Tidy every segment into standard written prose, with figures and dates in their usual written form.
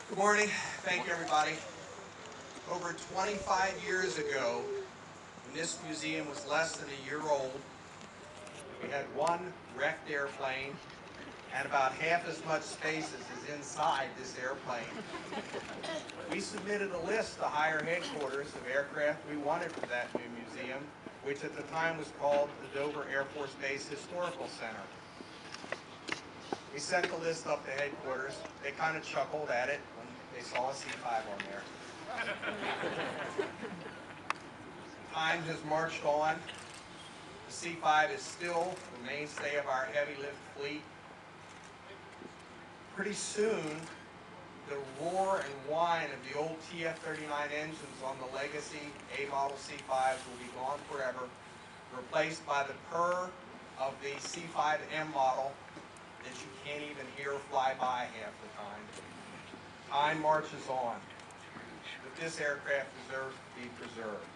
Good morning. Thank you, everybody. Over 25 years ago, when this museum was less than a year old, we had one wrecked airplane and about half as much space as is inside this airplane. We submitted a list to higher headquarters of aircraft we wanted for that new museum, which at the time was called the Dover Air Force Base Historical Center. We sent the list up to headquarters. They kind of chuckled at it when they saw a C-5 on there. Time has marched on. The C-5 is still the mainstay of our heavy lift fleet. Pretty soon, the roar and whine of the old TF-39 engines on the legacy A-model C-5s will be gone forever, replaced by the purr of the C-5M model that you can't even hear fly by half the time. Time marches on, but this aircraft deserves to be preserved.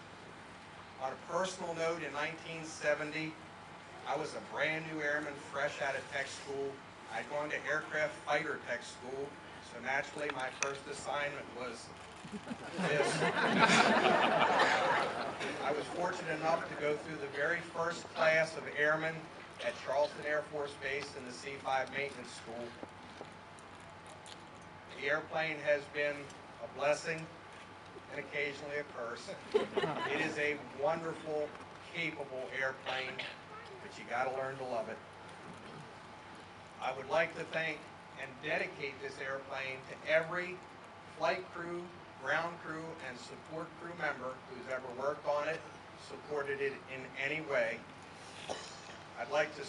On a personal note, in 1970, I was a brand new airman fresh out of tech school. I'd gone to aircraft fighter tech school, so naturally my first assignment was this. I was fortunate enough to go through the very first class of airmen at Charleston Air Force Base in the C-5 maintenance school. The airplane has been a blessing and occasionally a curse. It is a wonderful, capable airplane, but you got to learn to love it. I would like to thank and dedicate this airplane to every flight crew, ground crew, and support crew member who's ever worked on it, supported it in any way. I'd like to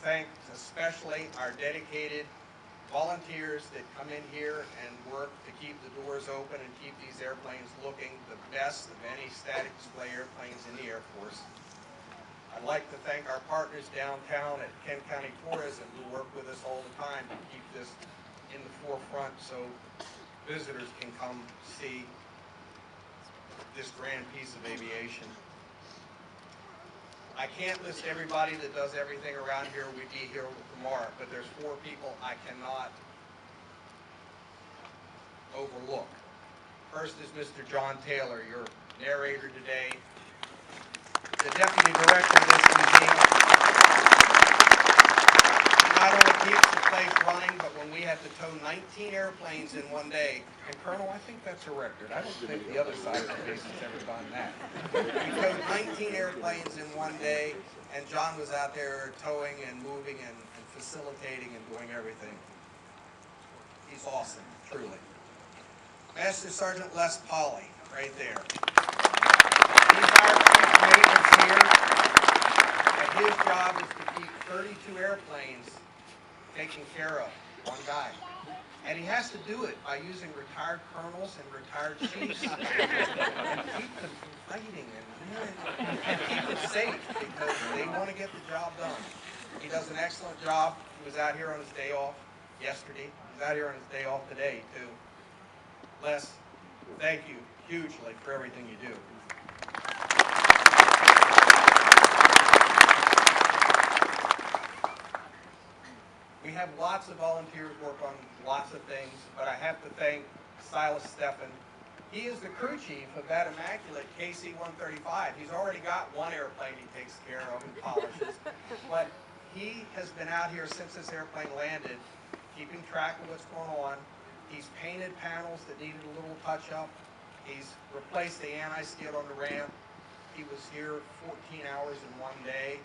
thank especially our dedicated volunteers that come in here and work to keep the doors open and keep these airplanes looking the best of any static display airplanes in the Air Force. I'd like to thank our partners downtown at Kent County Tourism who work with us all the time to keep this in the forefront so visitors can come see this grand piece of aviation. I can't list everybody that does everything around here. We'd be here tomorrow, but there's 4 people I cannot overlook. First is Mr. John Taylor, your narrator today, the deputy director of this museum. He not only keeps the place running, but when we had to tow 19 airplanes in one day, and Colonel, I think that's a record. I don't think the other side of the base has ever done that. We towed 19 airplanes in one day, and John was out there towing and moving and facilitating and doing everything. He's awesome, truly. Master Sergeant Les Polly, right there. He's our chief maintenance here, and his job is to keep 32 airplanes taken care of, one guy. And he has to do it by using retired colonels and retired chiefs and keep them from fighting and keep them safe because they want to get the job done. He does an excellent job. He was out here on his day off yesterday. He's out here on his day off today, too. Les, thank you hugely for everything you do. We have lots of volunteers work on lots of things, but I have to thank Silas Steffen. He is the crew chief of that immaculate KC-135. He's already got one airplane he takes care of and polishes, but he has been out here since this airplane landed, keeping track of what's going on. He's painted panels that needed a little touch-up. He's replaced the anti-skid on the ramp. He was here 14 hours in one day.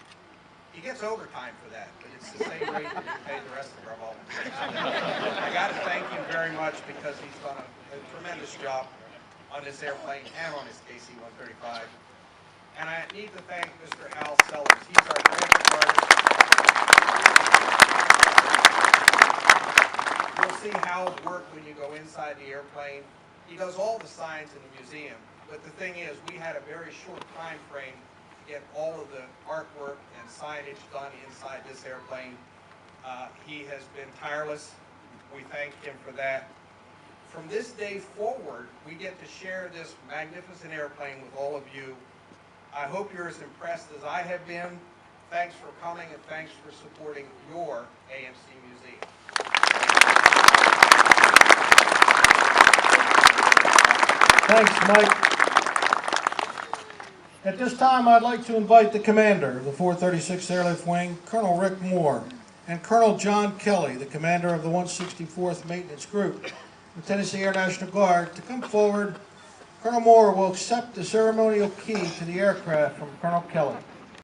He gets overtime for that, but it's the same rate that we pay the rest of our volunteers. I got to thank him very much because he's done a tremendous job on this airplane and on his KC-135. And I need to thank Mr. Al Sellers. He's our graphic artist. You'll see Hal's work when you go inside the airplane. He does all the signs in the museum, but the thing is, we had a very short time frame get all of the artwork and signage done inside this airplane. He has been tireless. We thank him for that. From this day forward, we get to share this magnificent airplane with all of you. I hope you're as impressed as I have been. Thanks for coming and thanks for supporting your AMC Museum. Thanks, Mike. At this time, I'd like to invite the commander of the 436th Airlift Wing, Colonel Rick Moore, and Colonel John Kelly, the commander of the 164th Maintenance Group, the Tennessee Air National Guard, to come forward. Colonel Moore will accept the ceremonial key to the aircraft from Colonel Kelly.